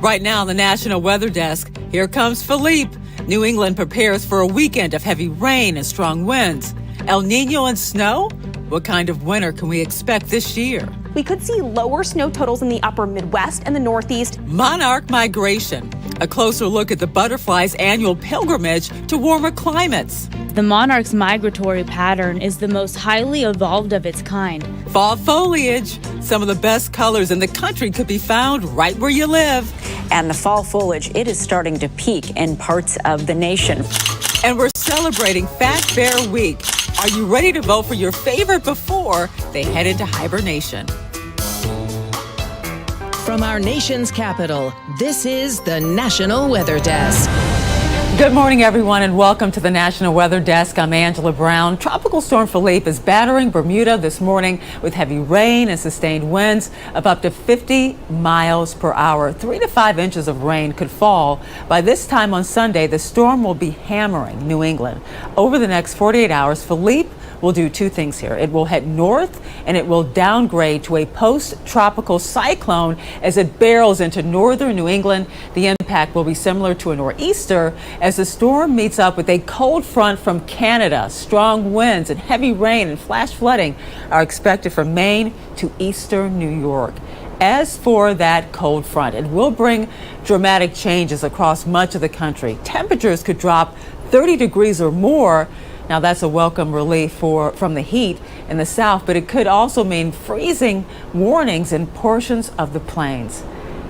Right now on the National Weather Desk, here comes Philippe. New England prepares for a weekend of heavy rain and strong winds. El Nino and snow? What kind of winter can we expect this year? We could see lower snow totals in the upper Midwest and the Northeast. Monarch migration. A closer look at the butterfly's annual pilgrimage to warmer climates. The monarch's migratory pattern is the most highly evolved of its kind. Fall foliage. Some of the best colors in the country could be found right where you live. And the fall foliage, it is starting to peak in parts of the nation. And we're celebrating Fat Bear Week. Are you ready to vote for your favorite before they head into hibernation? From our nation's capital, this is the National Weather Desk. Good morning, everyone, and welcome to the National Weather Desk. I'm Angela Brown. Tropical Storm Philippe is battering Bermuda this morning with heavy rain and sustained winds of up to 50 miles per hour. 3 to 5 inches of rain could fall. By this time on Sunday, the storm will be hammering New England. Over the next 48 hours, Philippe will do two things here. It will head north and it will downgrade to a post-tropical cyclone as it barrels into northern New England. The impact will be similar to a nor'easter as the storm meets up with a cold front from Canada. Strong winds and heavy rain and flash flooding are expected from Maine to eastern New York. As for that cold front, it will bring dramatic changes across much of the country. Temperatures could drop 30 degrees or more. Now, that's a welcome relief from the heat in the south, but it could also mean freezing warnings in portions of the plains.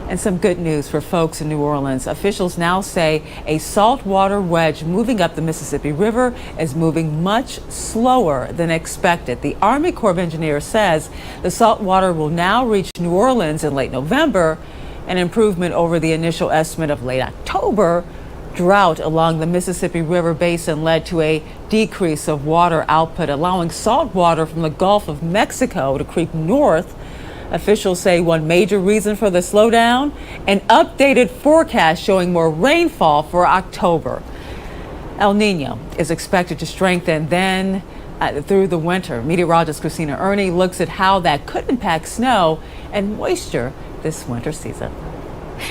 And some good news for folks in New Orleans. Officials now say a saltwater wedge moving up the Mississippi River is moving much slower than expected. The Army Corps of Engineers says the saltwater will now reach New Orleans in late November, an improvement over the initial estimate of late October. Drought along the Mississippi River basin led to a decrease of water output, allowing salt water from the Gulf of Mexico to creep north. Officials say one major reason for the slowdown, an updated forecast showing more rainfall for October. El Nino is expected to strengthen then through the winter. Meteorologist Christina Ernie looks at how that could impact snow and moisture this winter season.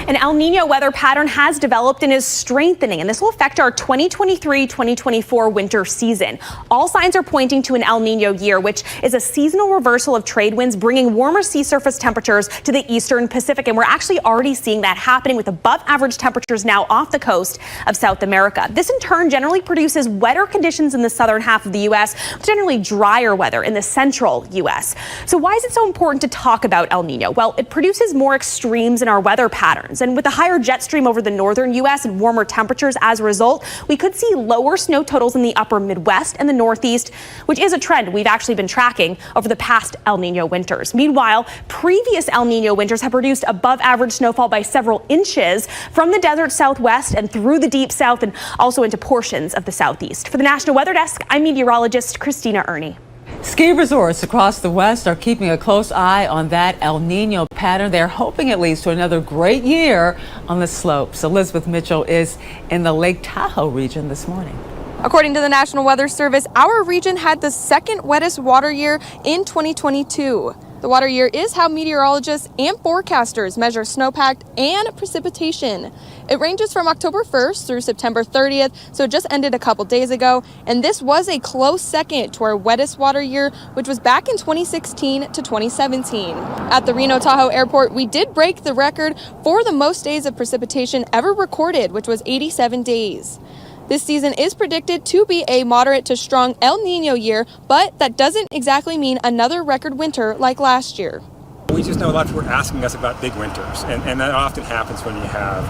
An El Nino weather pattern has developed and is strengthening, and this will affect our 2023-2024 winter season. All signs are pointing to an El Nino year, which is a seasonal reversal of trade winds, bringing warmer sea surface temperatures to the eastern Pacific. And we're actually already seeing that happening with above average temperatures now off the coast of South America. This in turn generally produces wetter conditions in the southern half of the U.S., generally drier weather in the central U.S. So why is it so important to talk about El Nino? Well, it produces more extremes in our weather patterns. And with a higher jet stream over the northern U.S. and warmer temperatures as a result, we could see lower snow totals in the upper Midwest and the Northeast, which is a trend we've actually been tracking over the past El Nino winters. Meanwhile, previous El Nino winters have produced above average snowfall by several inches from the desert Southwest and through the deep South and also into portions of the Southeast. For the National Weather Desk, I'm meteorologist Christina Ernie. Ski resorts across the West are keeping a close eye on that El Nino pattern. They're hoping it leads to another great year on the slopes. Elizabeth Mitchell is in the Lake Tahoe region this morning. According to the National Weather Service, our region had the second wettest water year in 2022. The water year is how meteorologists and forecasters measure snowpack and precipitation. It ranges from October 1st through September 30th, so it just ended a couple days ago. And this was a close second to our wettest water year, which was back in 2016 to 2017. At the Reno Tahoe Airport, we did break the record for the most days of precipitation ever recorded, which was 87 days. This season is predicted to be a moderate to strong El Nino year, but that doesn't exactly mean another record winter like last year. We just know a lot of people are asking us about big winters, and that often happens when you have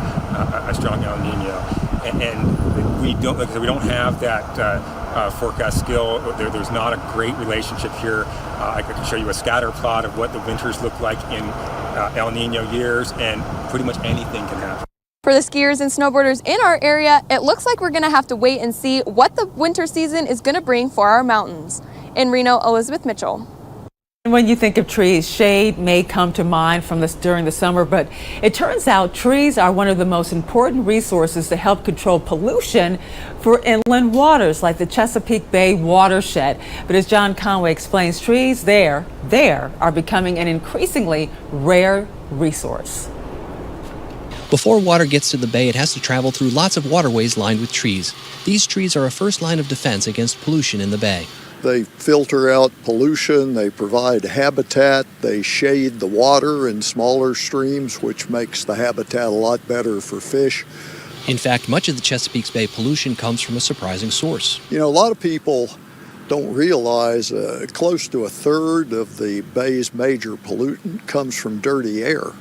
a strong El Nino. And we don't, because we don't have that forecast skill. There's not a great relationship here. I could show you a scatter plot of what the winters look like in El Nino years, and pretty much anything can happen. For the skiers and snowboarders in our area, it looks like we're going to have to wait and see what the winter season is going to bring for our mountains. In Reno, Elizabeth Mitchell. When you think of trees, shade may come to mind from this during the summer, but it turns out trees are one of the most important resources to help control pollution for inland waters like the Chesapeake Bay watershed. But as John Conway explains, trees there are becoming an increasingly rare resource. Before water gets to the bay, it has to travel through lots of waterways lined with trees. These trees are a first line of defense against pollution in the bay. They filter out pollution, they provide habitat, they shade the water in smaller streams, which makes the habitat a lot better for fish. In fact, much of the Chesapeake Bay pollution comes from a surprising source. You know, a lot of people don't realize close to a third of the bay's major pollutant comes from dirty air.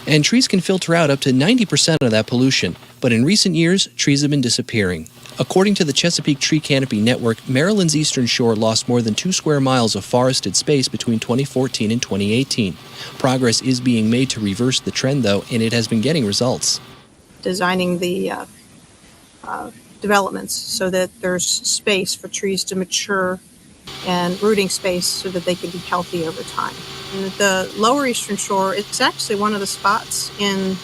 And trees can filter out up to 90% of that pollution. But in recent years, trees have been disappearing. According to the Chesapeake Tree Canopy Network, Maryland's eastern shore lost more than 2 square miles of forested space between 2014 and 2018. Progress is being made to reverse the trend, though, and it has been getting results. Designing the developments so that there's space for trees to mature and rooting space so that they can be healthy over time. And the lower eastern shore, it's actually one of the spots in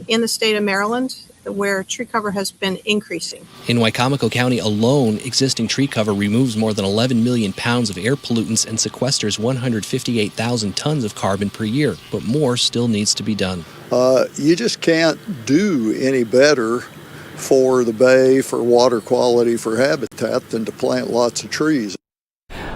the state of Maryland where tree cover has been increasing. In Wicomico County alone, existing tree cover removes more than 11 million pounds of air pollutants and sequesters 158,000 tons of carbon per year, but more still needs to be done. You just can't do any better for the bay, for water quality, for habitat than to plant lots of trees.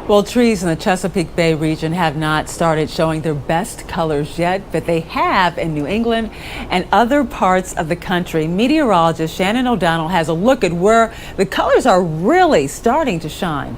Well, trees in the Chesapeake Bay region have not started showing their best colors yet, but they have in New England and other parts of the country. Meteorologist Shannon O'Donnell has a look at where the colors are really starting to shine.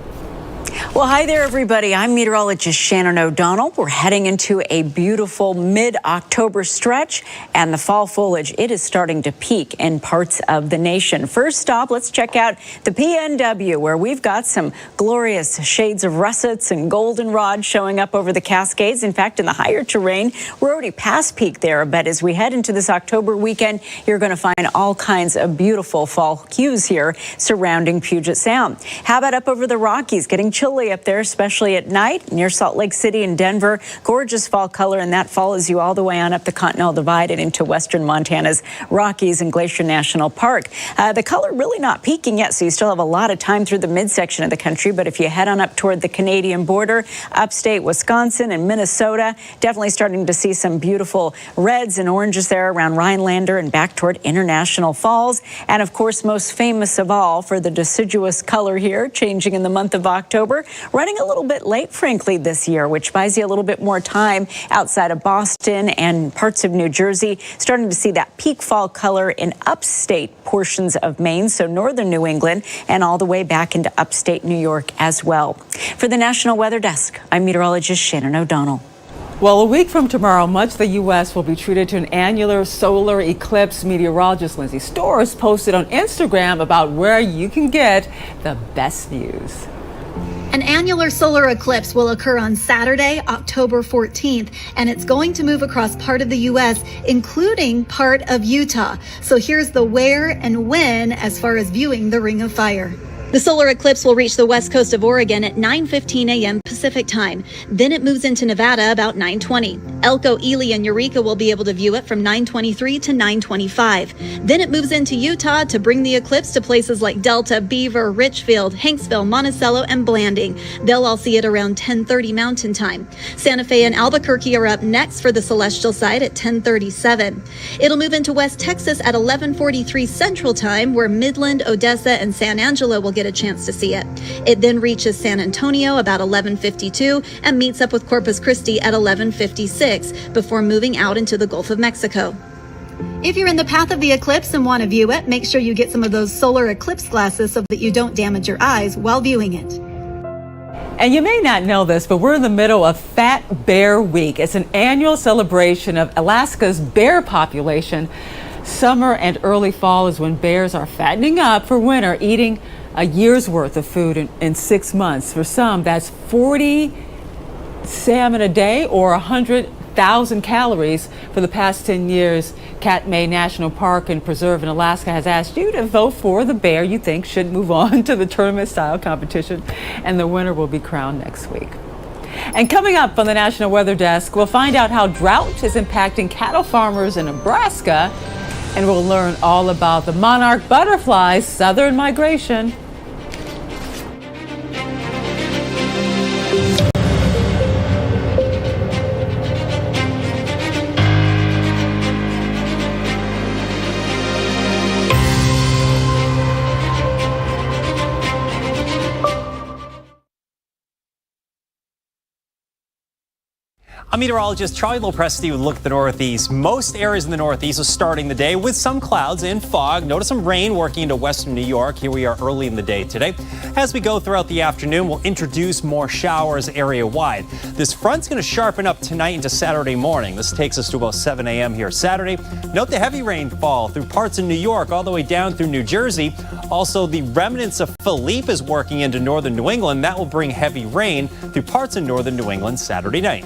Well, hi there, everybody. I'm meteorologist Shannon O'Donnell. We're heading into a beautiful mid-October stretch, and the fall foliage, it is starting to peak in parts of the nation. First stop, let's check out the PNW, where we've got some glorious shades of russets and goldenrod showing up over the Cascades. In fact, in the higher terrain, we're already past peak there, but as we head into this October weekend, you're going to find all kinds of beautiful fall hues here surrounding Puget Sound. How about up over the Rockies? Getting chilly up there, especially at night near Salt Lake City and Denver. Gorgeous fall color, and that follows you all the way on up the Continental Divide and into western Montana's Rockies and Glacier National Park. The color really not peaking yet, so you still have a lot of time through the midsection of the country. But if you head on up toward the Canadian border, upstate Wisconsin and Minnesota, definitely starting to see some beautiful reds and oranges there around Rhinelander and back toward International Falls. And of course, most famous of all for the deciduous color here, changing in the month of October. Running a little bit late, frankly, this year, which buys you a little bit more time outside of Boston and parts of New Jersey. Starting to see that peak fall color in upstate portions of Maine, so northern New England, and all the way back into upstate New York as well. For the National Weather Desk, I'm meteorologist Shannon O'Donnell. Well, a week from tomorrow, much of the U.S. will be treated to an annular solar eclipse. Meteorologist Lindsay Storrs posted on Instagram about where you can get the best views. An annular solar eclipse will occur on Saturday, October 14th, and it's going to move across part of the U.S., including part of Utah. So here's the where and when as far as viewing the Ring of Fire. The solar eclipse will reach the west coast of Oregon at 9:15 a.m. Pacific time. Then it moves into Nevada about 9:20. Elko, Ely, and Eureka will be able to view it from 9:23 to 9:25. Then it moves into Utah to bring the eclipse to places like Delta, Beaver, Richfield, Hanksville, Monticello, and Blanding. They'll all see it around 10:30 Mountain Time. Santa Fe and Albuquerque are up next for the celestial side at 10:37. It'll move into West Texas at 11:43 Central Time, where Midland, Odessa, and San Angelo will get a chance to see it. It then reaches San Antonio about 11:52 and meets up with Corpus Christi at 11:56 before moving out into the Gulf of Mexico. If you're in the path of the eclipse and want to view it, make sure you get some of those solar eclipse glasses so that you don't damage your eyes while viewing it. And you may not know this, but we're in the middle of Fat Bear Week. It's an annual celebration of Alaska's bear population. Summer and early fall is when bears are fattening up for winter, eating a year's worth of food in 6 months. For some, that's 40 salmon a day or 100,000 calories. For the past 10 years, Katmai National Park and Preserve in Alaska has asked you to vote for the bear you think should move on to the tournament-style competition, and the winner will be crowned next week. And coming up on the National Weather Desk, we'll find out how drought is impacting cattle farmers in Nebraska, and we'll learn all about the monarch butterfly's southern migration. I'm meteorologist Charlie Lopresti with a look at the Northeast. Most areas in the Northeast are starting the day with some clouds and fog. Notice some rain working into western New York. Here we are early in the day today. As we go throughout the afternoon, we'll introduce more showers area-wide. This front's going to sharpen up tonight into Saturday morning. This takes us to about 7 a.m. here Saturday. Note the heavy rainfall through parts of New York all the way down through New Jersey. Also, the remnants of Philippe is working into northern New England. That will bring heavy rain through parts of northern New England Saturday night.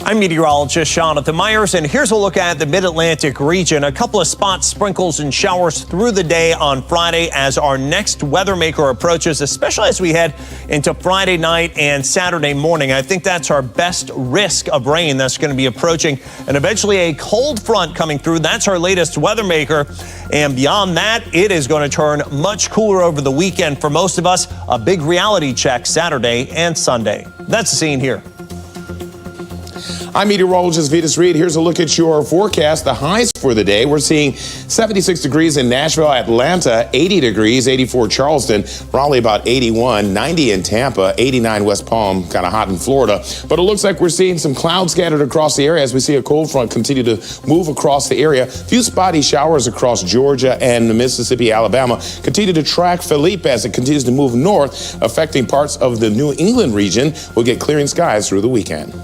I'm meteorologist Jonathan Myers, and here's a look at the Mid-Atlantic region. A couple of spots, sprinkles and showers through the day on Friday as our next weather maker approaches, especially as we head into Friday night and Saturday morning. I think that's our best risk of rain that's going to be approaching, and eventually a cold front coming through. That's our latest weather maker. And beyond that, it is going to turn much cooler over the weekend for most of us. A big reality check Saturday and Sunday. That's the scene here. I'm meteorologist Vitas Reed. Here's a look at your forecast. The highs for the day. We're seeing 76 degrees in Nashville, Atlanta, 80 degrees, 84 Charleston, Raleigh about 81, 90 in Tampa, 89 West Palm, kind of hot in Florida. But it looks like we're seeing some clouds scattered across the area as we see a cold front continue to move across the area. A few spotty showers across Georgia and Mississippi, Alabama. Continue to track Philippe as it continues to move north, affecting parts of the New England region. We'll get clearing skies through the weekend.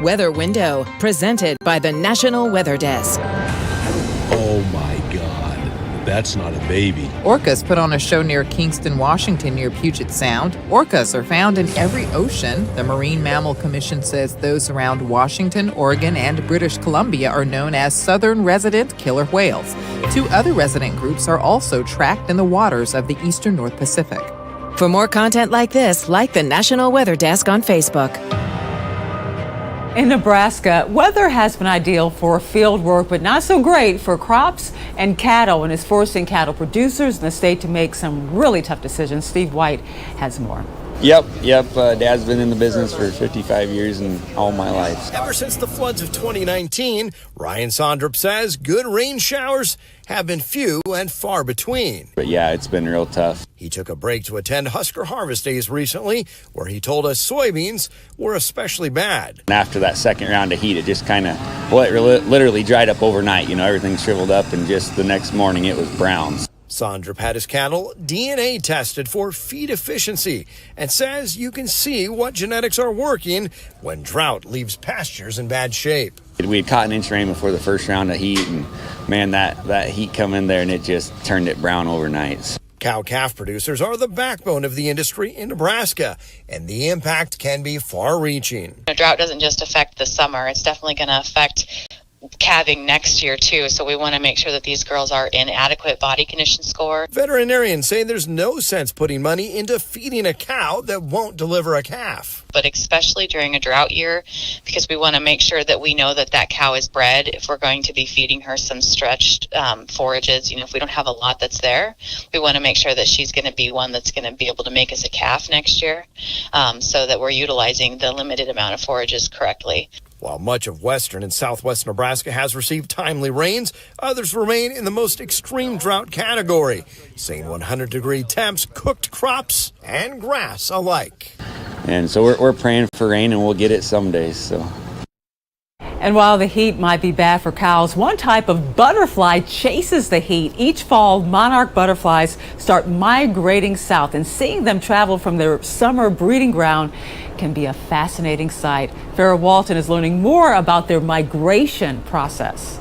Weather Window, presented by the National Weather Desk. Oh my God, that's not a baby. Orcas put on a show near Kingston, Washington, near Puget Sound. Orcas are found in every ocean. The Marine Mammal Commission says those around Washington, Oregon, and British Columbia are known as southern resident killer whales. 2 other resident groups are also tracked in the waters of the eastern North Pacific. For more content like this, like the National Weather Desk on Facebook. In Nebraska, weather has been ideal for field work, but not so great for crops and cattle, and is forcing cattle producers in the state to make some really tough decisions. Steve White has more. Yep. Dad's been in the business for 55 years and all my life. Ever since the floods of 2019, Ryan Sondrup says good rain showers have been few and far between. But yeah, it's been real tough. He took a break to attend Husker Harvest Days recently, where he told us soybeans were especially bad. And after that second round of heat, it just kind of, it literally dried up overnight. You know, everything shriveled up, and just the next morning it was brown. Sondrup had his cattle DNA tested for feed efficiency and says you can see what genetics are working when drought leaves pastures in bad shape. We had caught an inch of rain before the first round of heat, and man, that heat come in there and it just turned it brown overnight. Cow-calf producers are the backbone of the industry in Nebraska, and the impact can be far-reaching. A drought doesn't just affect the summer, it's definitely going to affect calving next year too, so we want to make sure that these girls are in adequate body condition score. Veterinarians say there's no sense putting money into feeding a cow that won't deliver a calf. But especially during a drought year, because we want to make sure that we know that that cow is bred. If we're going to be feeding her some stretched forages, if we don't have a lot that's there, we want to make sure that she's going to be one that's going to be able to make us a calf next year, so that we're utilizing the limited amount of forages correctly. While much of western and southwest Nebraska has received timely rains, others remain in the most extreme drought category, seeing 100-degree temps, cooked crops, and grass alike. And so we're praying for rain, and we'll get it some days. So. And while the heat might be bad for cows, one type of butterfly chases the heat. Each fall, monarch butterflies start migrating south, and seeing them travel from their summer breeding ground can be a fascinating sight. Farrah Walton is learning more about their migration process.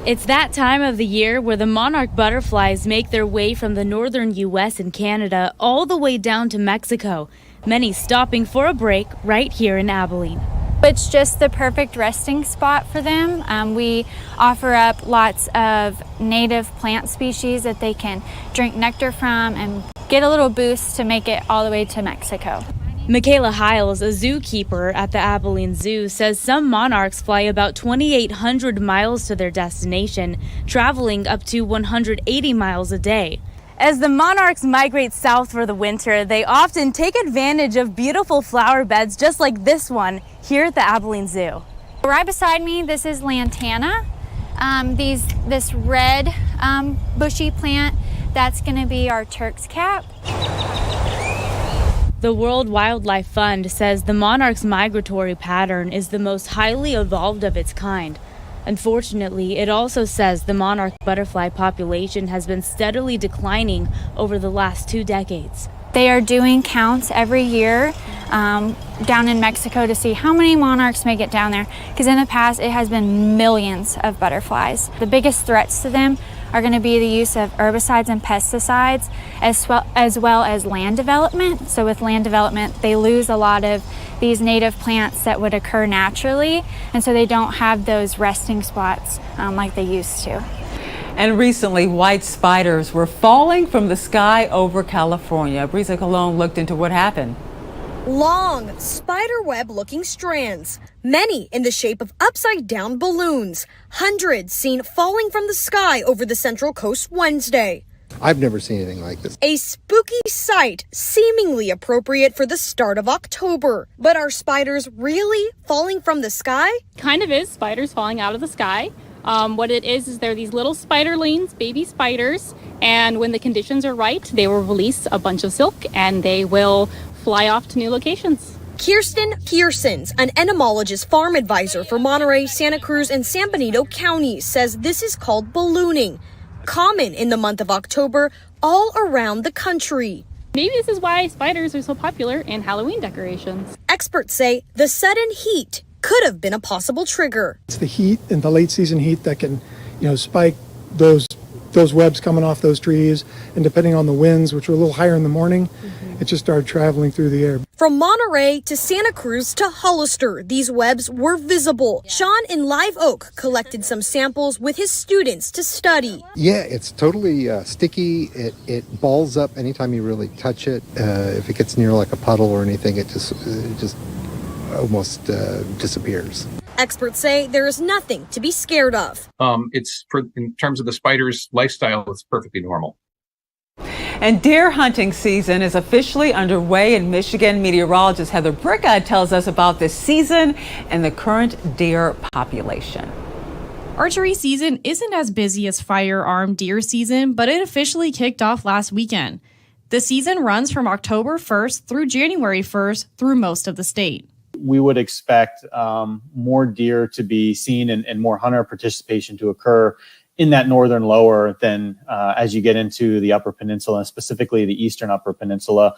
It's that time of the year where the monarch butterflies make their way from the northern U.S. and Canada all the way down to Mexico, many stopping for a break right here in Abilene. It's just the perfect resting spot for them. We offer up lots of native plant species that they can drink nectar from and get a little boost to make it all the way to Mexico. Michaela Hiles, a zookeeper at the Abilene Zoo, says some monarchs fly about 2,800 miles to their destination, traveling up to 180 miles a day. As the monarchs migrate south for the winter, they often take advantage of beautiful flower beds just like this one here at the Abilene Zoo. Right beside me, this is lantana. This red bushy plant, that's going to be our Turk's cap. The World Wildlife Fund says the monarch's migratory pattern is the most highly evolved of its kind. Unfortunately, it also says the monarch butterfly population has been steadily declining over the last 2 decades. They are doing counts every year down in Mexico to see how many monarchs make it down there, because in the past it has been millions of butterflies. The biggest threats to them are going to be the use of herbicides and pesticides, as well as land development. So with land development, they lose a lot of these native plants that would occur naturally, and so they don't have those resting spots like they used to. And recently, white spiders were falling from the sky over California. Brisa Colon looked into what happened. Long, spiderweb-looking strands, many in the shape of upside-down balloons. Hundreds seen falling from the sky over the Central Coast Wednesday. I've never seen anything like this. A spooky sight, seemingly appropriate for the start of October. But are spiders really falling from the sky? Kind of is spiders falling out of the sky. What it is they're these little spiderlings, baby spiders, and when the conditions are right, they will release a bunch of silk and they will fly off to new locations. Kirsten Pearsons, an entomologist farm advisor for Monterey, Santa Cruz, and San Benito counties, says this is called ballooning, common in the month of October all around the country. Maybe this is why spiders are so popular in Halloween decorations. Experts say the sudden heat could have been a possible trigger. It's the heat and the late season heat that can, spike those webs coming off those trees, and depending on the winds, which were a little higher in the morning, it just started traveling through the air. From Monterey to Santa Cruz to Hollister, these webs were visible. Sean in Live Oak collected some samples with his students to study. Yeah, it's totally sticky. It balls up anytime you really touch it. If it gets near like a puddle or anything, it just almost disappears. Experts say there is nothing to be scared of. In terms of the spider's lifestyle, it's perfectly normal. And deer hunting season is officially underway in Michigan. Meteorologist Heather Bricka tells us about this season and the current deer population. Archery season isn't as busy as firearm deer season, but it officially kicked off last weekend. The season runs from October 1st through January 1st through most of the state. We would expect more deer to be seen and more hunter participation to occur in that northern lower than as you get into the Upper Peninsula, and specifically the eastern Upper Peninsula.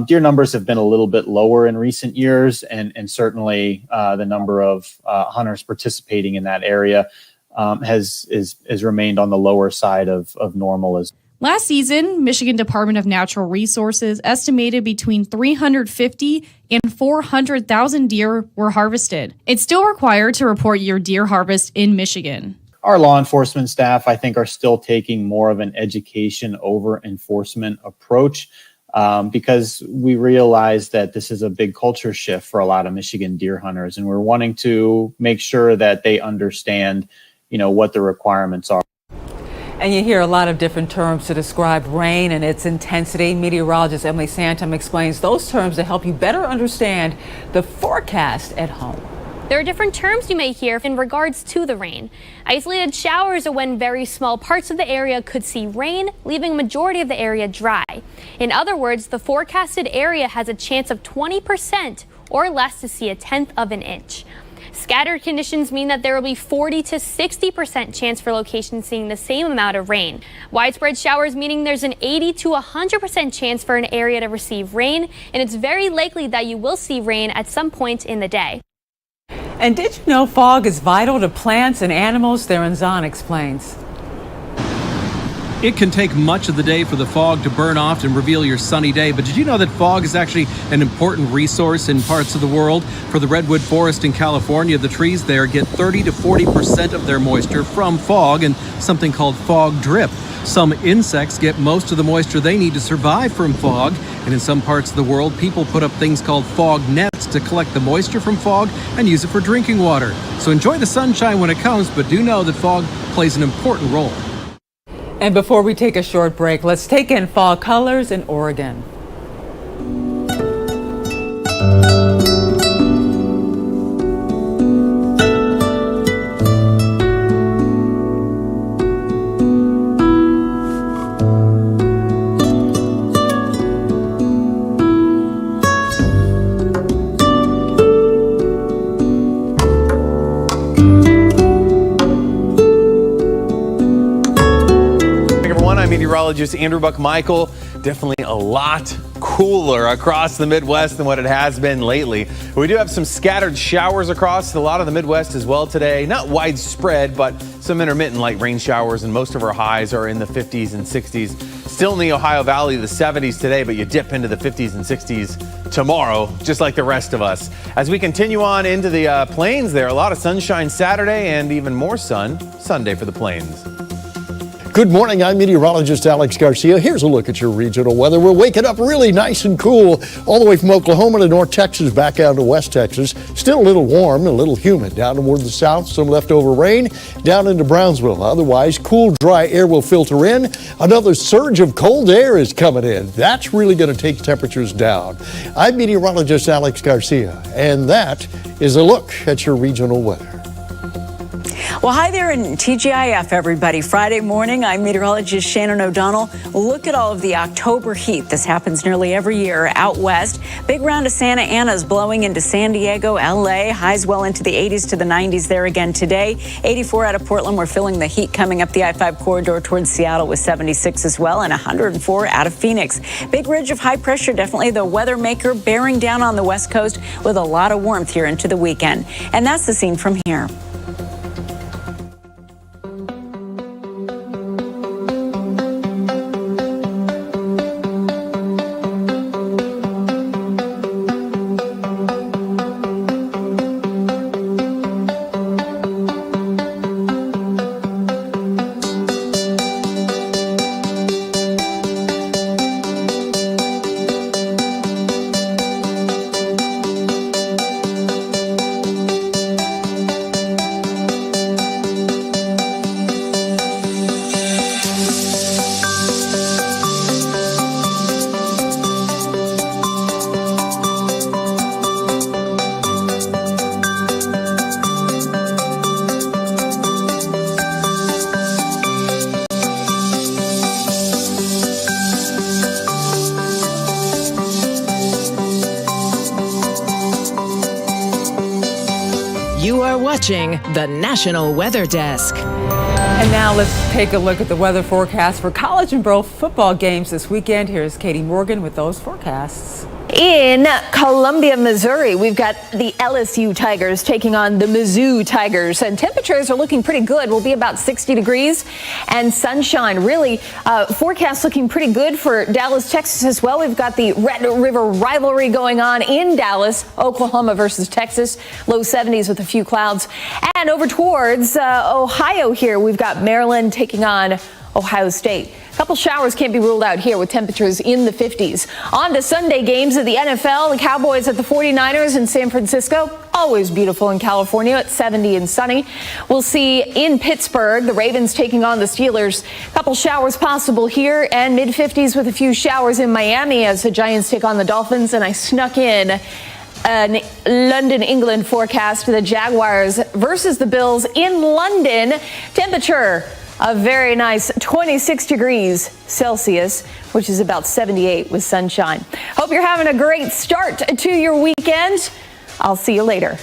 Deer numbers have been a little bit lower in recent years, and certainly the number of hunters participating in that area has remained on the lower side of normal. Last season, Michigan Department of Natural Resources estimated between 350 and 400,000 deer were harvested. It's still required to report your deer harvest in Michigan. Our law enforcement staff, I think, are still taking more of an education over enforcement approach because we realize that this is a big culture shift for a lot of Michigan deer hunters, and we're wanting to make sure that they understand, what the requirements are. And you hear a lot of different terms to describe rain and its intensity. Meteorologist Emily Santom explains those terms to help you better understand the forecast at home. There are different terms you may hear in regards to the rain. Isolated showers are when very small parts of the area could see rain, leaving a majority of the area dry. In other words, the forecasted area has a chance of 20% or less to see 1/10 of an inch. Scattered conditions mean that there will be 40 to 60% chance for locations seeing the same amount of rain. Widespread showers meaning there's an 80 to 100% chance for an area to receive rain, and it's very likely that you will see rain at some point in the day. And did you know fog is vital to plants and animals? Theron Zahn explains. It can take much of the day for the fog to burn off and reveal your sunny day, but did you know that fog is actually an important resource in parts of the world? For the redwood forest in California, the trees there get 30 to 40% of their moisture from fog and something called fog drip. Some insects get most of the moisture they need to survive from fog, and in some parts of the world, people put up things called fog nets to collect the moisture from fog and use it for drinking water. So enjoy the sunshine when it comes, but do know that fog plays an important role. And before we take a short break, let's take in fall colors in Oregon. Meteorologist Andrew Buck-Michael. Definitely a lot cooler across the Midwest than what it has been lately. We do have some scattered showers across a lot of the Midwest as well today. Not widespread, but some intermittent light rain showers, and most of our highs are in the 50s and 60s. Still in the Ohio Valley, the 70s today, but you dip into the 50s and 60s tomorrow, just like the rest of us. As we continue on into the plains there, a lot of sunshine Saturday and even more sun Sunday for the plains. Good morning, I'm meteorologist Alex Garcia. Here's a look at your regional weather. We're waking up really nice and cool all the way from Oklahoma to North Texas back down to West Texas. Still a little warm and a little humid. Down toward the south, some leftover rain down into Brownsville. Otherwise, cool, dry air will filter in. Another surge of cold air is coming in. That's really going to take temperatures down. I'm meteorologist Alex Garcia, and that is a look at your regional weather. Well, hi there in TGIF, everybody. Friday morning, I'm meteorologist Shannon O'Donnell. Look at all of the October heat. This happens nearly every year out west. Big round of Santa Ana's blowing into San Diego, LA. Highs well into the 80s to the 90s there again today. 84 out of Portland. We're feeling the heat coming up the I-5 corridor towards Seattle with 76 as well, and 104 out of Phoenix. Big ridge of high pressure, definitely the weather maker, bearing down on the west coast with a lot of warmth here into the weekend. And that's the scene from here. You are watching the National Weather Desk. And now let's take a look at the weather forecast for college and pro football games this weekend. Here's Katie Morgan with those forecasts. In Columbia, Missouri, we've got the LSU Tigers taking on the Mizzou Tigers, and temperatures are looking pretty good. We'll be about 60 degrees and sunshine. Really, forecast looking pretty good for Dallas, Texas as well. We've got the Red River rivalry going on in Dallas, Oklahoma versus Texas. Low 70s with a few clouds. And over towards Ohio here, we've got Maryland taking on Ohio State. A couple showers can't be ruled out here with temperatures in the 50s. On to Sunday games of the NFL. The Cowboys at the 49ers in San Francisco. Always beautiful in California at 70 and sunny. We'll see in Pittsburgh, the Ravens taking on the Steelers. A couple showers possible here, and mid-50s with a few showers in Miami as the Giants take on the Dolphins. And I snuck in a London, England forecast for the Jaguars versus the Bills in London. Temperature a very nice 26 degrees Celsius, which is about 78 with sunshine. Hope you're having a great start to your weekend. I'll see you later.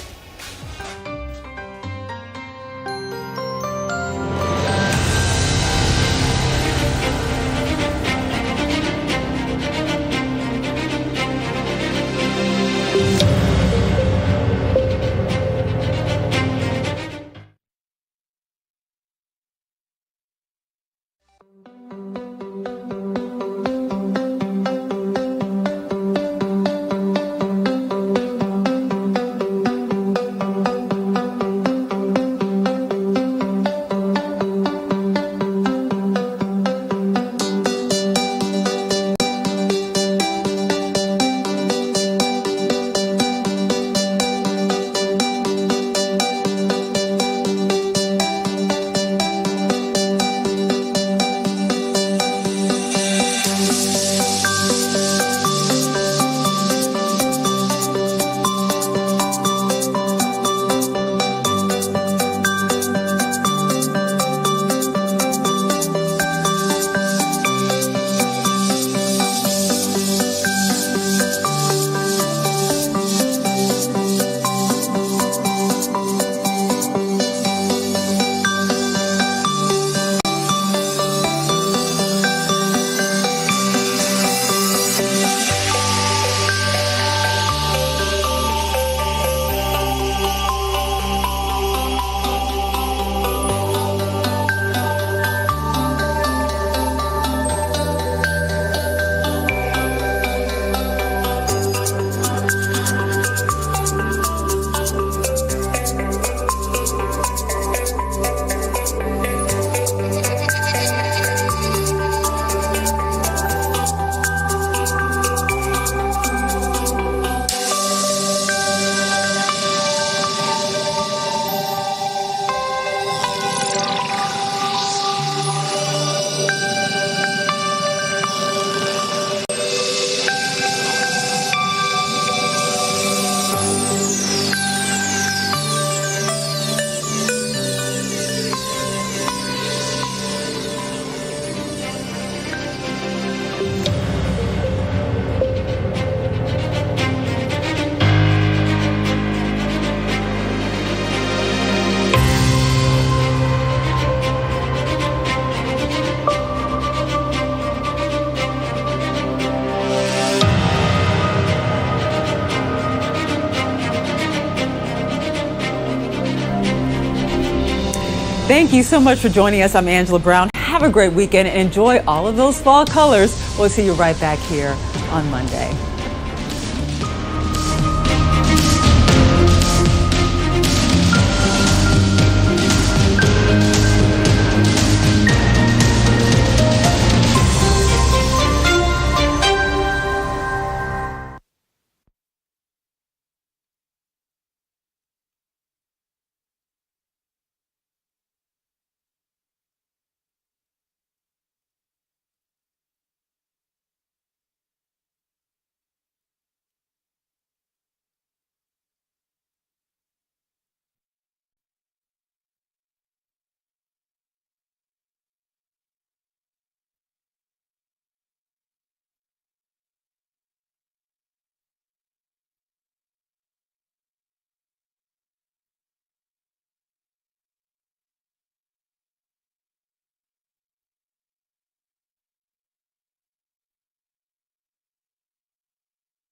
Thank you so much for joining us. I'm Angela Brown. Have a great weekend and enjoy all of those fall colors. We'll see you right back here on Monday.